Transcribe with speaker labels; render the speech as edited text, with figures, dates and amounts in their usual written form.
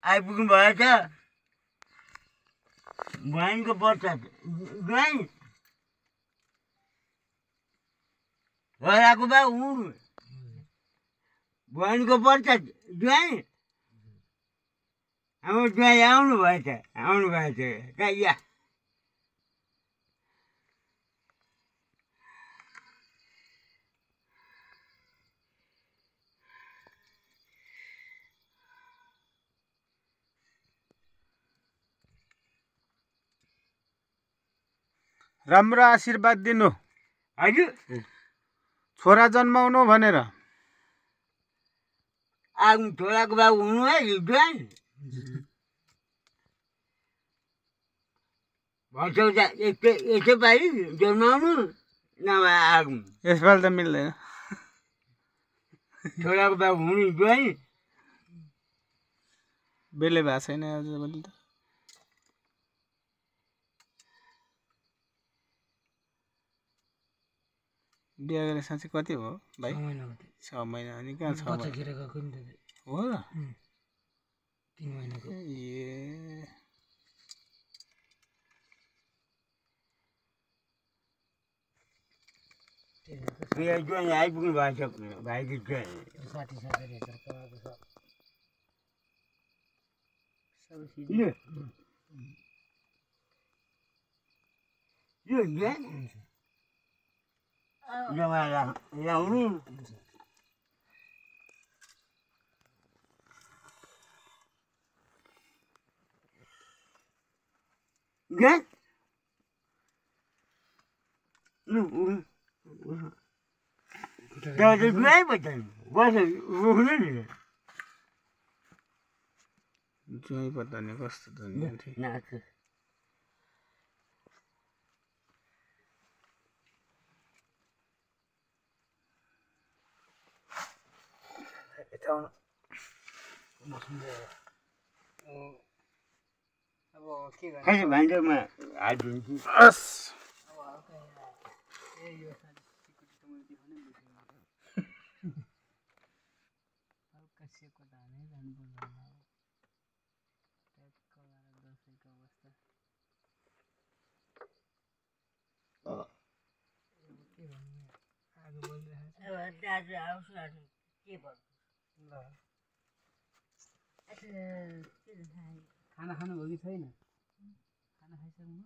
Speaker 1: आइपुग्नु भएछ बहिनीको पर्छ ज्वाइँ छोराको बा ऊ बहिनीको पर्छ ज्वाइँ हाम्रो ज्वाइँ आउनु भएछ या
Speaker 2: राम्रो आशीर्वाद दिनु
Speaker 1: हजुर
Speaker 2: छोरा जन्माउनु भनेर
Speaker 1: आउनु छोराको बाबु हुनु है ज्वाइँ भर्छौ यसो पालि जन्माउनु नभए आगो
Speaker 2: यसपालि त मिल्दैन
Speaker 1: छोराको बाबु हुनु ज्वाइँ
Speaker 2: बेलै भएको छैन आजभोलि त बिहा गरेर साँच्चै कति भयो भाइ 6 महिना अनि कहाँ 6 महिना हो र
Speaker 3: 3 महिनाको
Speaker 2: ए
Speaker 1: बिहा ज्वाइँ आइपुग्नु भएछ भाइको ज्वाइँ
Speaker 3: 60,000 कमाएको छ
Speaker 1: यो ज्वाइँ जमाएर ल्याउनु ज्वाइँ ज्वाइँ बताउनु बस रोक्नु नि
Speaker 2: ज्वाइँ पत्ता नि कस्तो त
Speaker 1: नाच
Speaker 3: अब के गर्ने
Speaker 1: खासै भान्डोमा हालिदिन्छु
Speaker 3: हल्का सेको धानै जानुपर्छ होला ट्याक्क लगाएर दसैँको अवस्था के भन्ने आगो बलिरहेको छ
Speaker 1: दाजु आउँछु के भन्नु
Speaker 3: ल खाना खानुभयो कि छैन खाना खाइसक्नु